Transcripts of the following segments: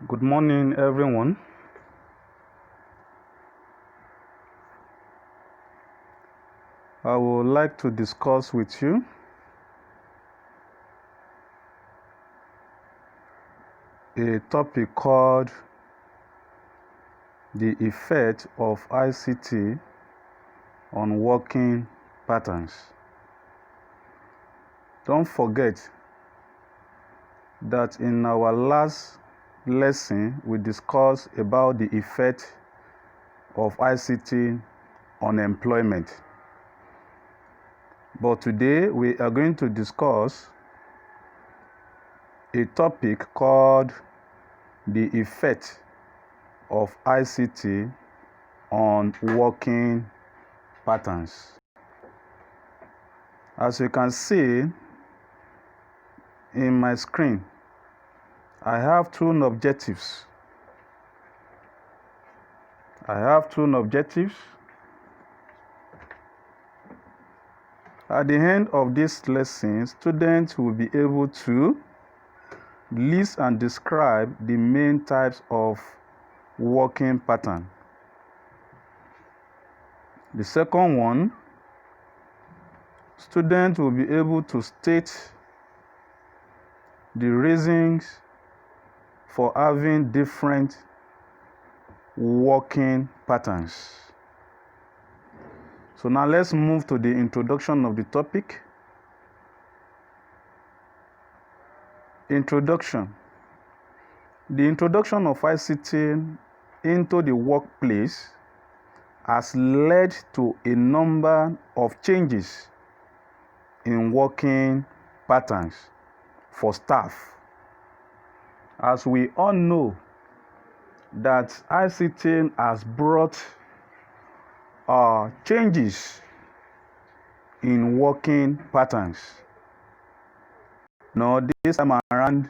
Good morning, everyone. I would like to discuss with you a topic called the effect of ICT on working patterns. Don't forget that in our last lesson, we discussed about the effect of ICT on employment. But today, we are going to discuss a topic called the effect of ICT on working patterns. As you can see in my screen, I have two objectives. At the end of this lesson, students will be able to list and describe the main types of working pattern. The second one, students will be able to state the reasons for having different working patterns. So now let's move to the introduction of the topic. Introduction. The introduction of ICT into the workplace has led to a number of changes in working patterns for staff. As we all know that ICT has brought changes in working patterns. Now, this time around,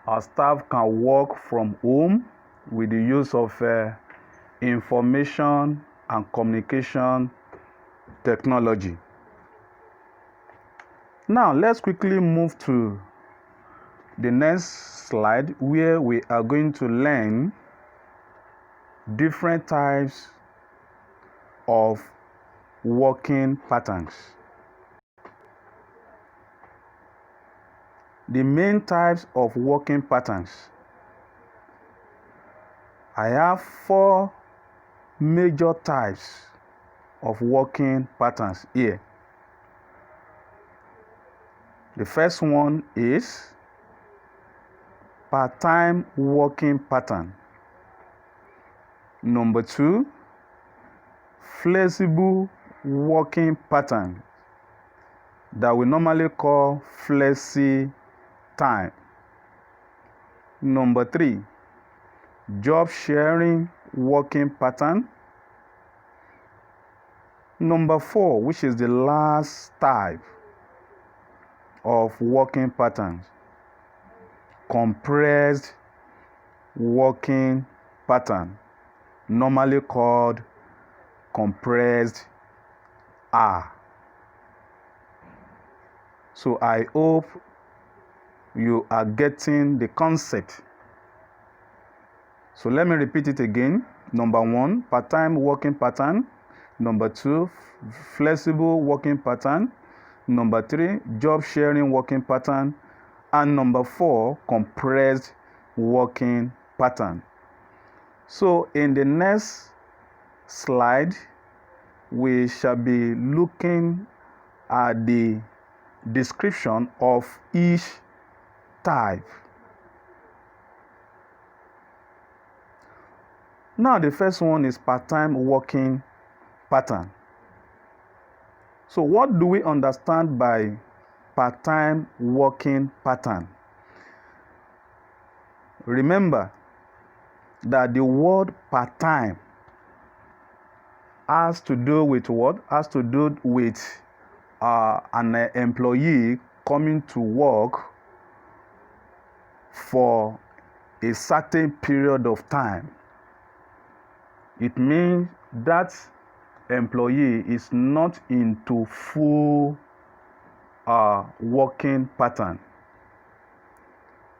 our staff can work from home with the use of information and communication technology. Now, let's quickly move to the next slide, where we are going to learn different types of working patterns. The main types of working patterns. I have 4 major types of working patterns here. The first one is part-time working pattern. Number 2, flexible working pattern that we normally call flexi time. Number 3, job sharing working pattern. Number 4, which is the last type of working patterns, compressed working pattern, normally called compressed hour. So I hope you are getting the concept. So let me repeat it again. Number 1, part-time working pattern. Number 2, flexible working pattern. Number 3, job sharing working pattern. And number 4, compressed working pattern. So in the next slide, we shall be looking at the description of each type. Now the first one is part-time working pattern. So what do we understand by part-time working pattern? Remember that the word part-time has to do with what? Has to do with an employee coming to work for a certain period of time. It means that employee is not into full working pattern.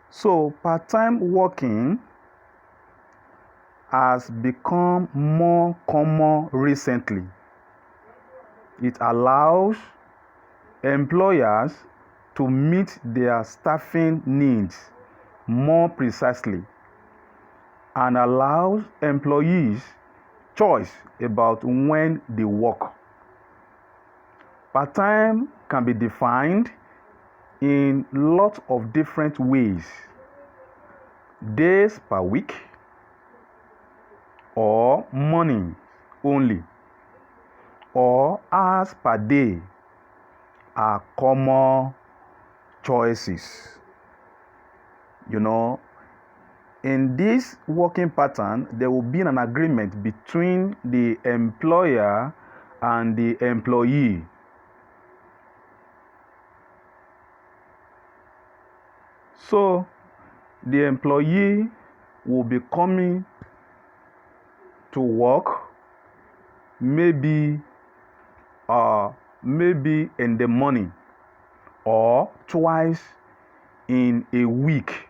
So part-time working has become more common recently. It allows employers to meet their staffing needs more precisely and allows employees choice about when they work. Part-time can be defined in lots of different ways. Days per week or morning only or hours per day are common choices. In this working pattern, there will be an agreement between the employer and the employee. So the employee will be coming to work maybe in the morning or twice in a week.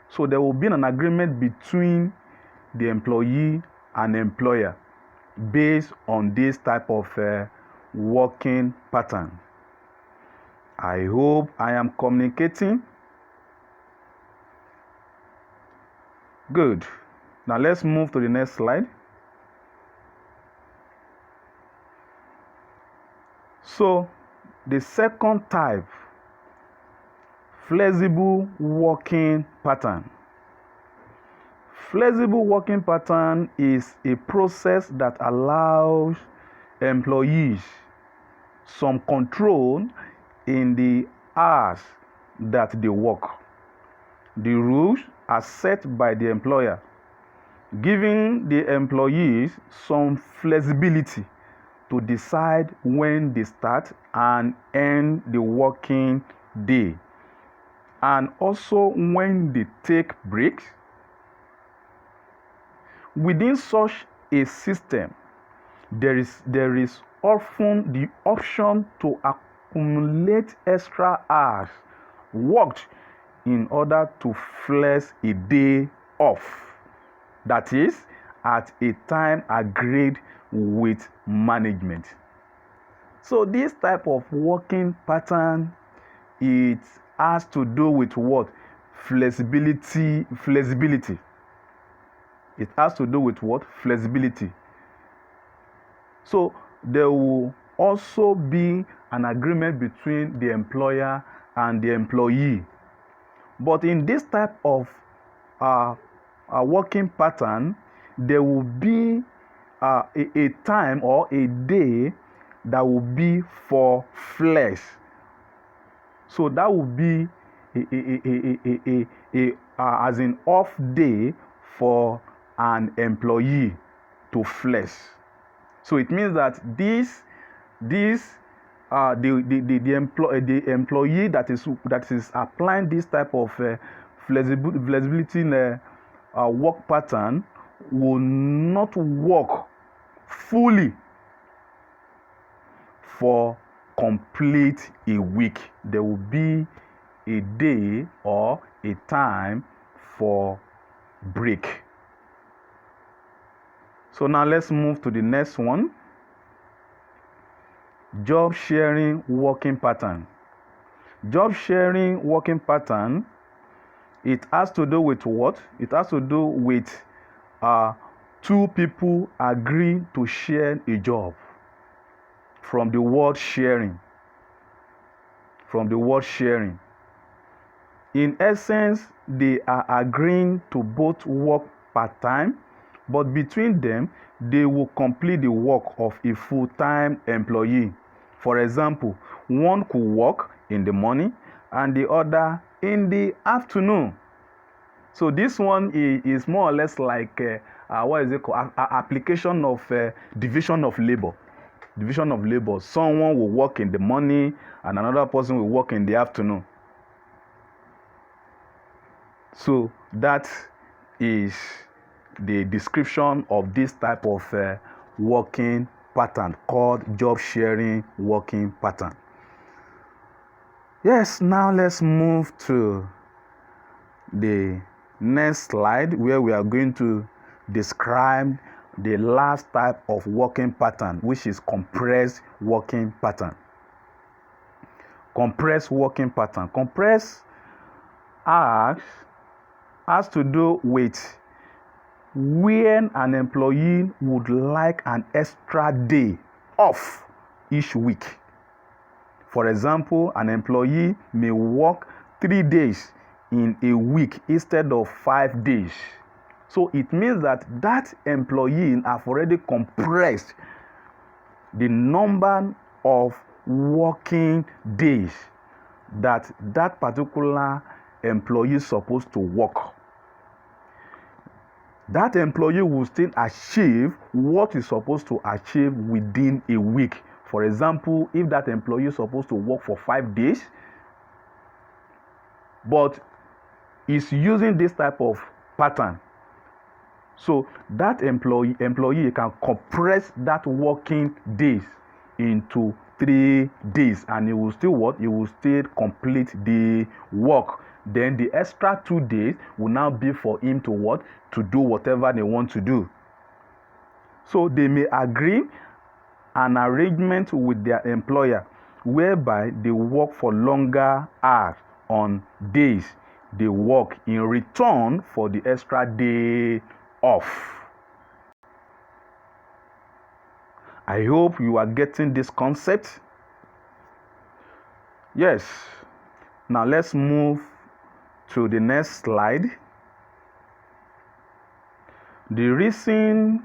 So there will be an agreement between the employee and employer based on this type of working pattern. I hope I am communicating. Good. Now let's move to the next slide. So the second type, flexible working pattern. Flexible working pattern is a process that allows employees some control in the hours that they work. The rules are set by the employer, giving the employees some flexibility to decide when they start and end the working day, and also when they take breaks. Within such a system, there is often the option to accumulate extra hours worked in order to flex a day off, that is, at a time agreed with management. So this type of working pattern, it has to do with what? Flexibility. It has to do with what? Flexibility. So there will also be an agreement between the employer and the employee. But in this type of working pattern, there will be a time or a day that will be for flex. So that will be as an off day for an employee to flex. So it means that the employee that is applying this type of flexibility in work pattern will not work fully for complete a week. There will be a day or a time for break. So now let's move to the next one. Job sharing working pattern. Job sharing working pattern, it has to do with what? It has to do with two people agree to share a job. From the word sharing. In essence, they are agreeing to both work part-time, but between them, they will complete the work of a full-time employee. For example, one could work in the morning and the other in the afternoon. So this one is more or less like application of division of labor. Someone will work in the morning and another person will work in the afternoon. So that is the description of this type of working pattern called job sharing working pattern. Yes, now let's move to the next slide, where we are going to describe the last type of working pattern, which is compressed working pattern. Compressed working pattern. Compressed hours has to do with when an employee would like an extra day off each week. For example, an employee may work 3 days in a week instead of 5 days. So it means that employee have already compressed the number of working days that particular employee is supposed to work. That employee will still achieve what is supposed to achieve within a week. For example, if that employee is supposed to work for 5 days, but is using this type of pattern, so that employee can compress that working days into 3 days, and he will still what? He will still complete the work. Then the extra 2 days will now be for him to what? To do whatever they want to do. So they may agree an arrangement with their employer whereby they work for longer hours on days they work in return for the extra day off. I hope you are getting this concept. Yes. Now let's move to the next slide. The reason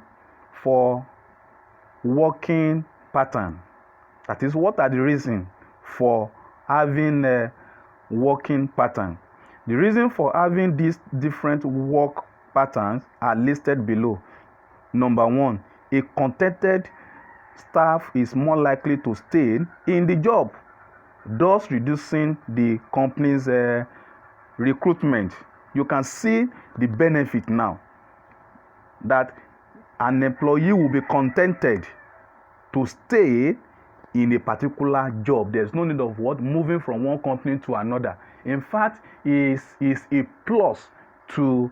for working pattern. That is, what are the reasons for having a working pattern? The reason for having these different work patterns are listed below. Number 1, a contented staff is more likely to stay in the job, thus reducing the company's recruitment. You can see the benefit now, that an employee will be contented to stay in a particular job. There's no need of what? Moving from one company to another. In fact, is a plus to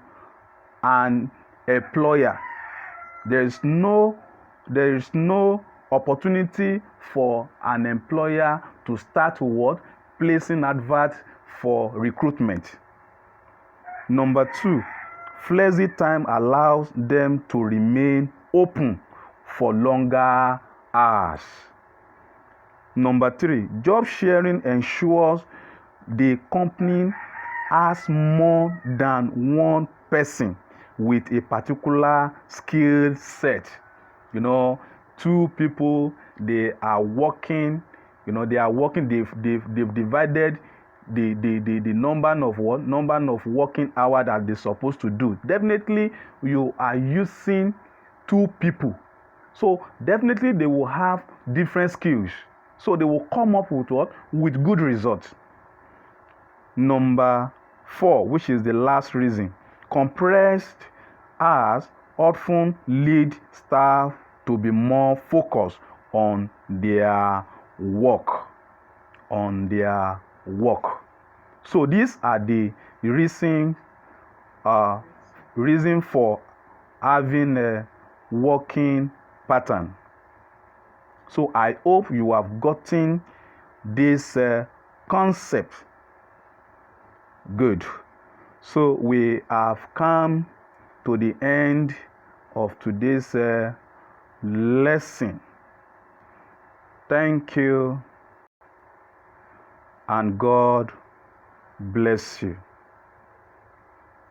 an employer. There is no opportunity for an employer to start what? Placing adverts for recruitment. Number 2, flexi time allows them to remain open for longer hours. Number 3, job sharing ensures the company has more than one person with a particular skill set. 2 people, they are working, they've divided the number of working hours that they're supposed to do. Definitely you are using 2 people, so definitely they will have different skills, so they will come up with what? With good results. Number 4, which is the last reason, compressed hours often lead staff to be more focused on their work. So these are the reason for having a working pattern. So I hope you have gotten this concept. Good. So we have come to the end of today's lesson. Thank you, and God bless you.